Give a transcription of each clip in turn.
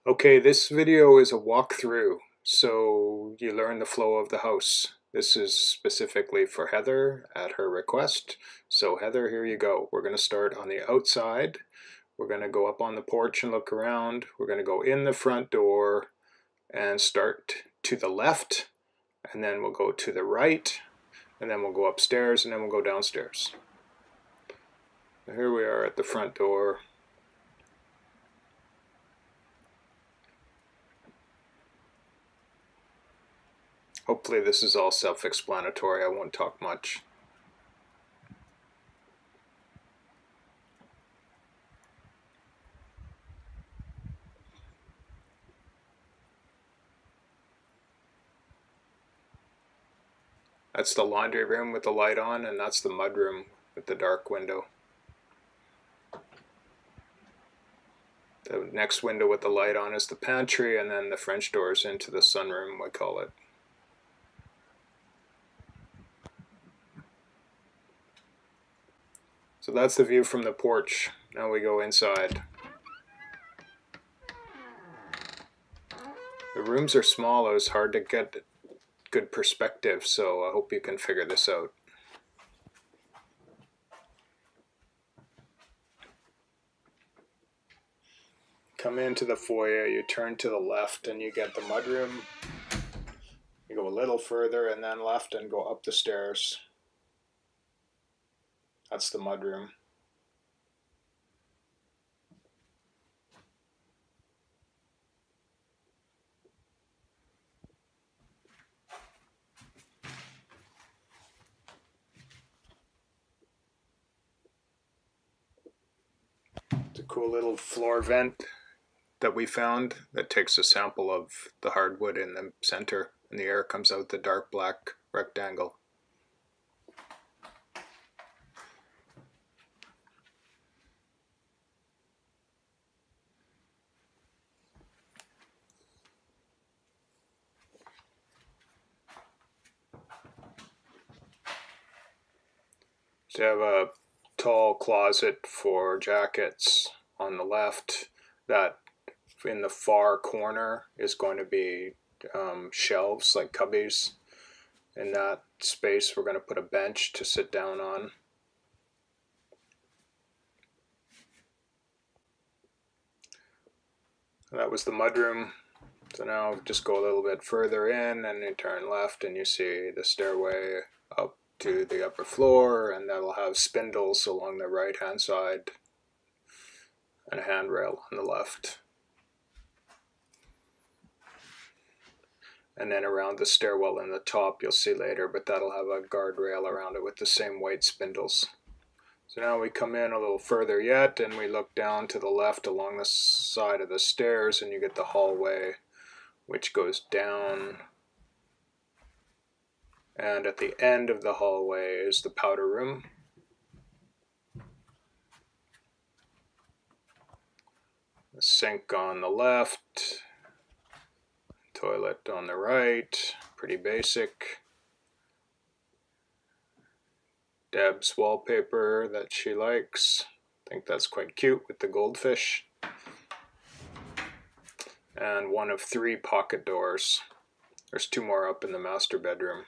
Okay, this video is a walkthrough, so you learn the flow of the house. This is specifically for Heather at her request. So Heather, here you go. We're going to start on the outside. We're going to go up on the porch and look around. We're going to go in the front door and start to the left, and then we'll go to the right, and then we'll go upstairs, and then we'll go downstairs. Here we are at the front door. Hopefully this is all self-explanatory. I won't talk much. That's the laundry room with the light on, and that's the mud room with the dark window. The next window with the light on is the pantry, and then the French doors into the sunroom, we call it. So that's the view from the porch. Now we go inside. The rooms are small, it was hard to get good perspective, so I hope you can figure this out. Come into the foyer, you turn to the left and you get the mudroom. You go a little further and then left and go up the stairs. That's the mudroom. It's a cool little floor vent that we found that takes a sample of the hardwood in the center, and the air comes out the dark black rectangle. So you have a tall closet for jackets on the left. That in the far corner is going to be shelves like cubbies. In that space we're going to put a bench to sit down on. That was the mudroom. So now just go a little bit further in and you turn left and you see the stairway up to the upper floor, and that'll have spindles along the right hand side and a handrail on the left. And then around the stairwell in the top you'll see later, but that'll have a guardrail around it with the same white spindles. So now we come in a little further yet and we look down to the left along the side of the stairs and you get the hallway which goes down, and at the end of the hallway is the powder room. The sink on the left, toilet on the right, pretty basic. Deb's wallpaper that she likes. I think that's quite cute with the goldfish. And one of 3 pocket doors. There's 2 more up in the master bedroom.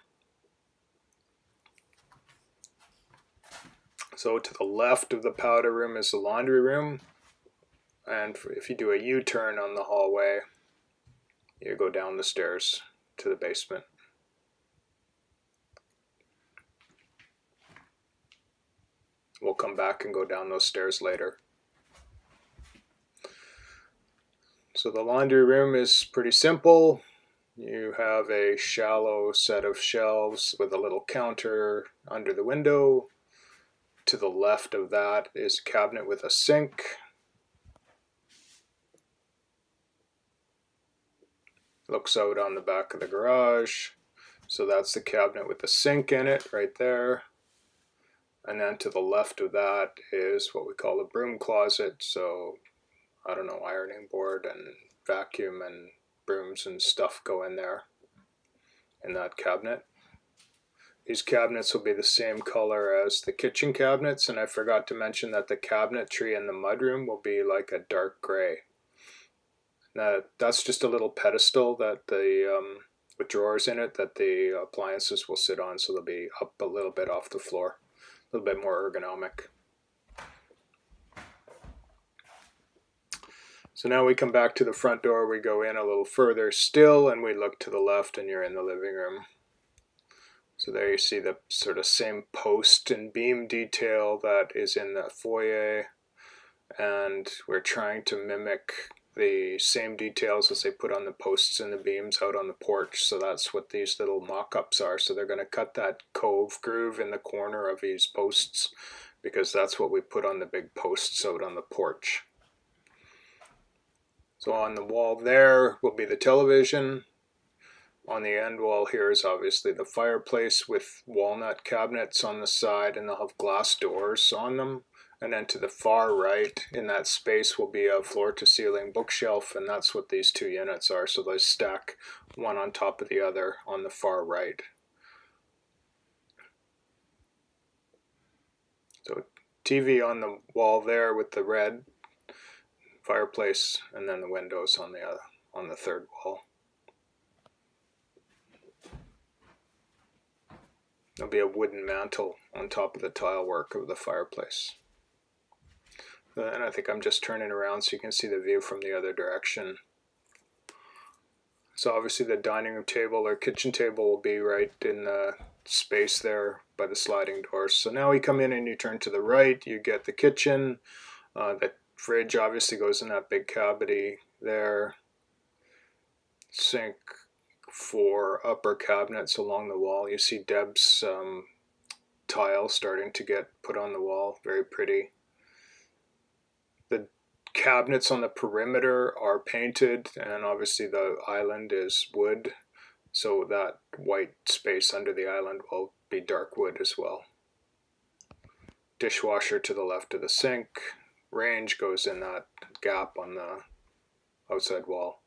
So to the left of the powder room is the laundry room. And if you do a U-turn on the hallway, you go down the stairs to the basement. We'll come back and go down those stairs later. So the laundry room is pretty simple. You have a shallow set of shelves with a little counter under the window. To the left of that is a cabinet with a sink. Looks out on the back of the garage. So that's the cabinet with the sink in it right there. And then to the left of that is what we call a broom closet. So, I don't know, ironing board and vacuum and brooms and stuff go in there, in that cabinet. These cabinets will be the same color as the kitchen cabinets, and I forgot to mention that the cabinetry in the mudroom will be like a dark gray. That's just a little pedestal that with drawers in it that the appliances will sit on, so they'll be up a little bit off the floor, a little bit more ergonomic. So now we come back to the front door, we go in a little further still, and we look to the left and you're in the living room. So there you see the sort of same post and beam detail that is in the foyer, and we're trying to mimic the same details as they put on the posts and the beams out on the porch. So that's what these little mock-ups are. So they're going to cut that cove groove in the corner of these posts, because that's what we put on the big posts out on the porch. So on the wall there will be the television. On the end wall here is obviously the fireplace with walnut cabinets on the side, and they'll have glass doors on them. And then to the far right in that space will be a floor-to-ceiling bookshelf, and that's what these two units are. So they stack one on top of the other on the far right. So TV on the wall there with the red, fireplace, and then the windows on the third wall. There'll be a wooden mantle on top of the tile work of the fireplace. And I think I'm just turning around so you can see the view from the other direction. So obviously the dining room table or kitchen table will be right in the space there by the sliding doors. So now we come in and you turn to the right, you get the kitchen. The fridge obviously goes in that big cavity there. Sink for upper cabinets along the wall. You see Deb's tile starting to get put on the wall. Very pretty. The cabinets on the perimeter are painted, and obviously the island is wood, so that white space under the island will be dark wood as well. Dishwasher to the left of the sink. Range goes in that gap on the outside wall.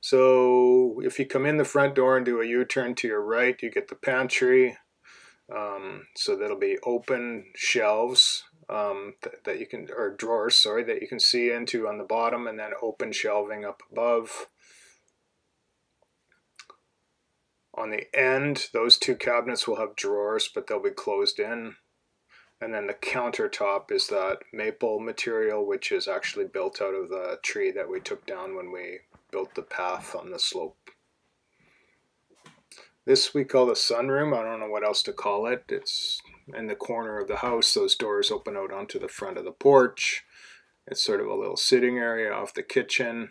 So if you come in the front door and do a U-turn to your right, you get the pantry. So that'll be open shelves that you can, or drawers, sorry, that you can see into on the bottom, and then open shelving up above. On the end, those two cabinets will have drawers, but they'll be closed in. And then the countertop is that maple material, which is actually built out of the tree that we took down when we built the path on the slope. This we call the sunroom. I don't know what else to call it. It's in the corner of the house. Those doors open out onto the front of the porch. It's sort of a little sitting area off the kitchen.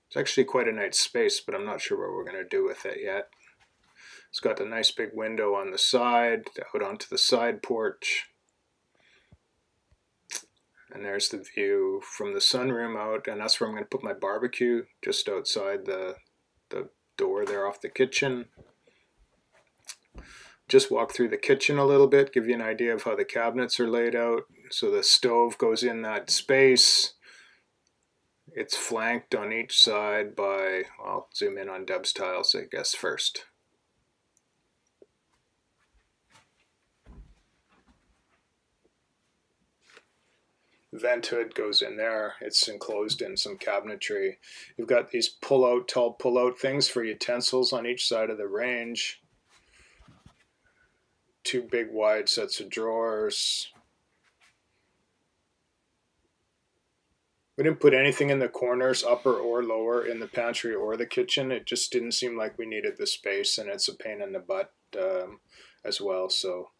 It's actually quite a nice space, but I'm not sure what we're going to do with it yet. It's got a nice big window on the side, out onto the side porch. And there's the view from the sunroom out, and that's where I'm going to put my barbecue, just outside the door there off the kitchen. Just walk through the kitchen a little bit, give you an idea of how the cabinets are laid out. So the stove goes in that space. It's flanked on each side by, I'll zoom in on Deb's tiles, I guess, first. Vent hood goes in there. It's enclosed in some cabinetry. You've got these tall pull-out things for utensils on each side of the range. Two big wide sets of drawers. We didn't put anything in the corners, upper or lower, in the pantry or the kitchen. It just didn't seem like we needed the space, and it's a pain in the butt as well. So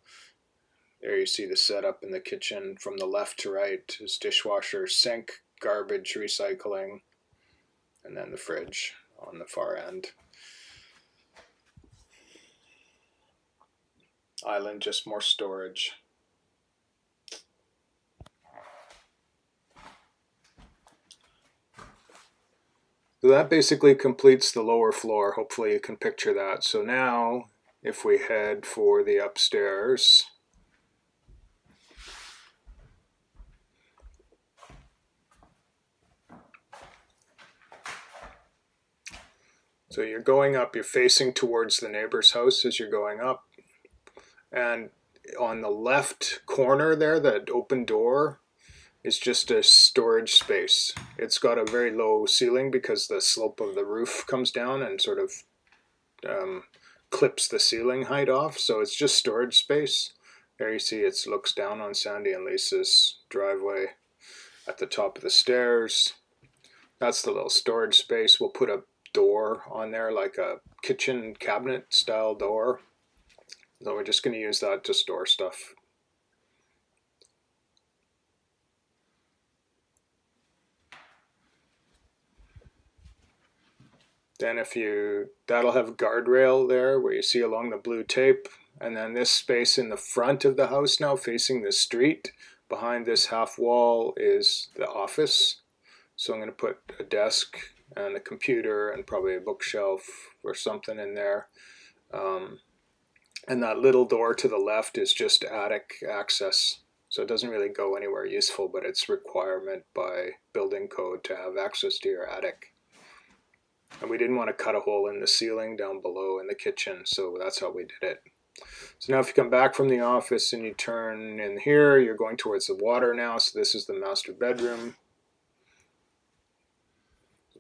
there you see the setup in the kitchen. From the left to right is dishwasher, sink, garbage, recycling, and then the fridge on the far end. Island, just more storage. So that basically completes the lower floor. Hopefully you can picture that. So now, if we head for the upstairs, so you're going up, you're facing towards the neighbor's house as you're going up. And on the left corner there, that open door, is just a storage space. It's got a very low ceiling because the slope of the roof comes down and sort of clips the ceiling height off, so it's just storage space. There you see it looks down on Sandy and Lisa's driveway at the top of the stairs. That's the little storage space. We'll put a door on there, like a kitchen cabinet style door. So we're just going to use that to store stuff. Then that'll have guardrail there where you see along the blue tape. And then this space in the front of the house now facing the street, behind this half wall is the office. So I'm going to put a desk and a computer and probably a bookshelf or something in there. And that little door to the left is just attic access. So it doesn't really go anywhere useful, but it's requirement by building code to have access to your attic. And we didn't want to cut a hole in the ceiling down below in the kitchen, so that's how we did it. So now if you come back from the office and you turn in here, you're going towards the water now. So this is the master bedroom.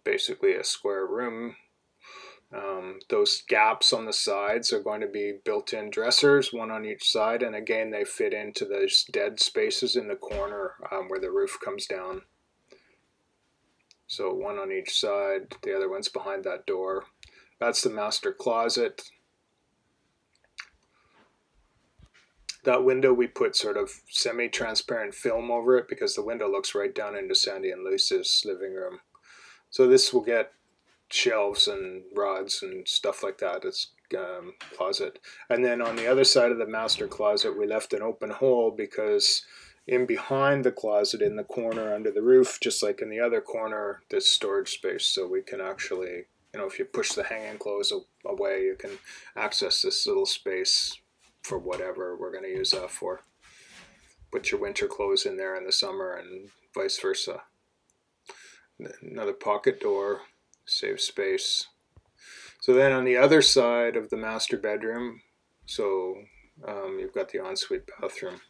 Basically a square room. Those gaps on the sides are going to be built-in dressers, one on each side, and again they fit into those dead spaces in the corner where the roof comes down. So one on each side, the other one's behind that door. That's the master closet. That window we put sort of semi-transparent film over it because the window looks right down into Sandy and Lisa's living room. So this will get shelves and rods and stuff like that. It's closet. And then on the other side of the master closet we left an open hole because in behind the closet in the corner under the roof, just like in the other corner, there's storage space. So we can actually, if you push the hanging clothes away, you can access this little space for whatever we're going to use that for. Put your winter clothes in there in the summer and vice versa. Another pocket door, save space. So then on the other side of the master bedroom, so you've got the ensuite bathroom.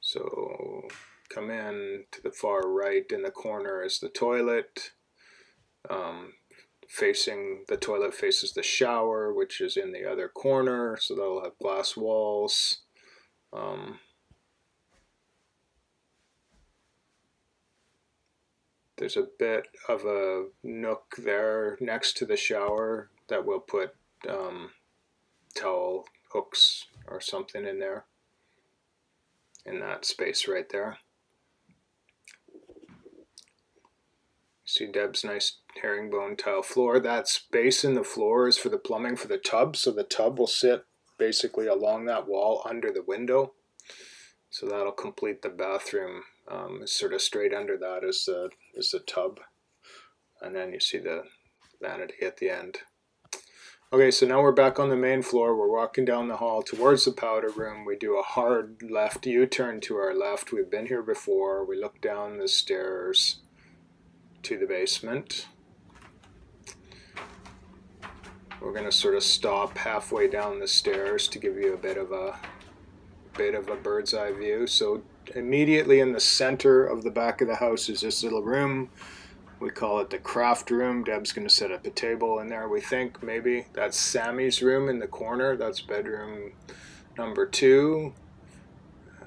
So come in to the far right in the corner is the toilet. Facing the toilet faces the shower, which is in the other corner, so that'll have glass walls. There's a bit of a nook there next to the shower that we'll put towel hooks or something in there, in that space right there. See Deb's nice herringbone tile floor. That space in the floor is for the plumbing for the tub, so the tub will sit basically along that wall under the window. So that'll complete the bathroom. Sort of straight under that is the tub, and then you see the vanity at the end. Okay, so now we're back on the main floor. We're walking down the hall towards the powder room. We do a hard left U-turn to our left. We've been here before. We look down the stairs to the basement. We're going to sort of stop halfway down the stairs to give you a bit of a bird's eye view. So immediately in the center of the back of the house is this little room. We call it the craft room. Deb's going to set up a table in there, we think, maybe. That's Sammy's room in the corner. That's bedroom number 2.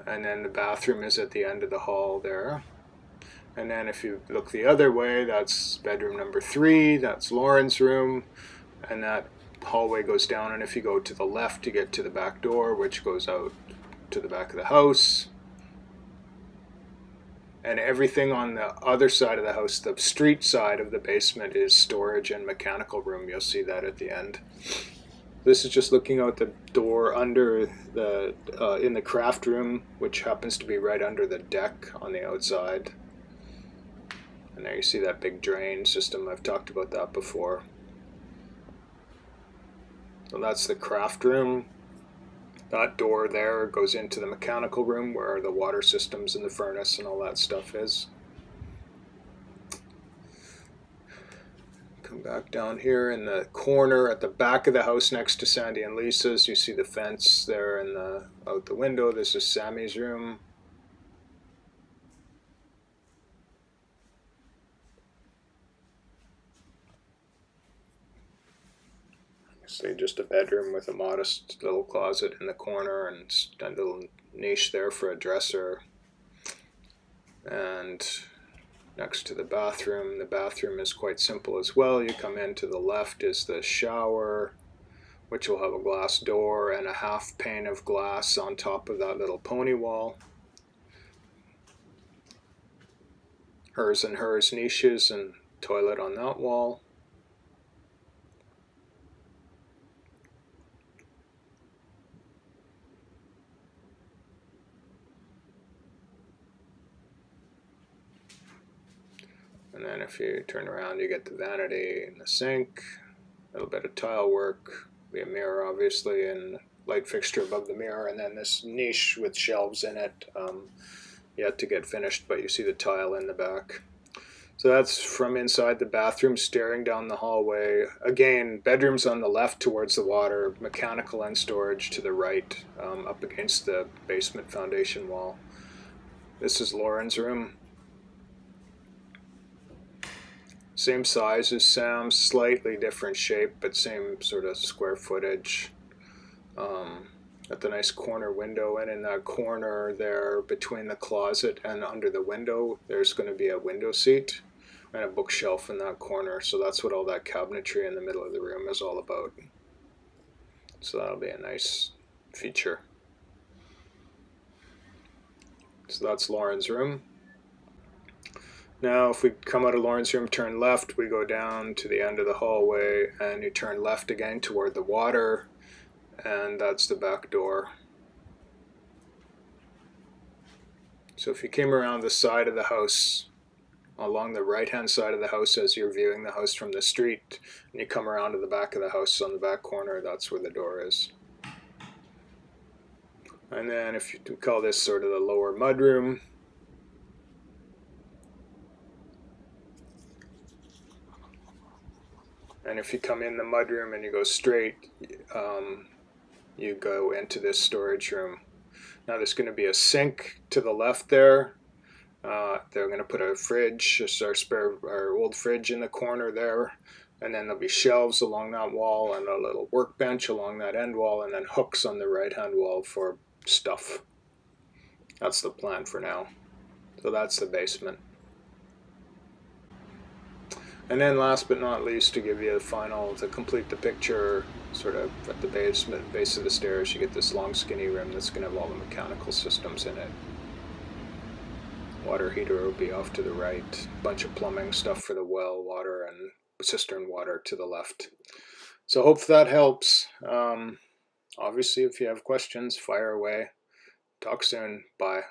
And then the bathroom is at the end of the hall there. And then if you look the other way, that's bedroom number 3. That's Lauren's room. And that hallway goes down. And if you go to the left, you get to the back door, which goes out to the back of the house. And everything on the other side of the house, the street side of the basement, is storage and mechanical room. You'll see that at the end. This is just looking out the door under the in the craft room, which happens to be right under the deck on the outside. And there you see that big drain system. I've talked about that before. So that's the craft room. That door there goes into the mechanical room where the water systems and the furnace and all that stuff is. Come back down here in the corner at the back of the house next to Sandy and Lisa's. You see the fence there and out the window. This is Sammy's room. Say just a bedroom with a modest little closet in the corner and a little niche there for a dresser. And next to the bathroom is quite simple as well. You come in, to the left is the shower, which will have a glass door and a half pane of glass on top of that little pony wall. Hers and hers niches and toilet on that wall. And then if you turn around, you get the vanity and the sink, a little bit of tile work, be a mirror obviously, and light fixture above the mirror, and then this niche with shelves in it, yet to get finished, but you see the tile in the back. So that's from inside the bathroom, staring down the hallway. Again, bedrooms on the left towards the water, mechanical and storage to the right, up against the basement foundation wall. This is Lauren's room. Same size as Sam's, slightly different shape, but same sort of square footage. Got the nice corner window, and in that corner there, between the closet and under the window, there's going to be a window seat and a bookshelf in that corner. So that's what all that cabinetry in the middle of the room is all about. So that'll be a nice feature. So that's Lauren's room. Now if we come out of Lauren's room, turn left, we go down to the end of the hallway, and you turn left again toward the water, and that's the back door. So if you came around the side of the house, along the right hand side of the house as you're viewing the house from the street, and you come around to the back of the house on the back corner, that's where the door is. And then if you call this sort of the lower mudroom, and if you come in the mudroom and you go straight, you go into this storage room. Now there's going to be a sink to the left there. They're going to put a fridge, just our old fridge in the corner there. And then there'll be shelves along that wall and a little workbench along that end wall, and then hooks on the right hand wall for stuff. That's the plan for now. So that's the basement. And then last but not least, to give you the final, to complete the picture, sort of at the base of the stairs, you get this long skinny room that's going to have all the mechanical systems in it. Water heater will be off to the right, bunch of plumbing stuff for the well water and cistern water to the left. So hope that helps. Obviously, if you have questions, fire away. Talk soon. Bye.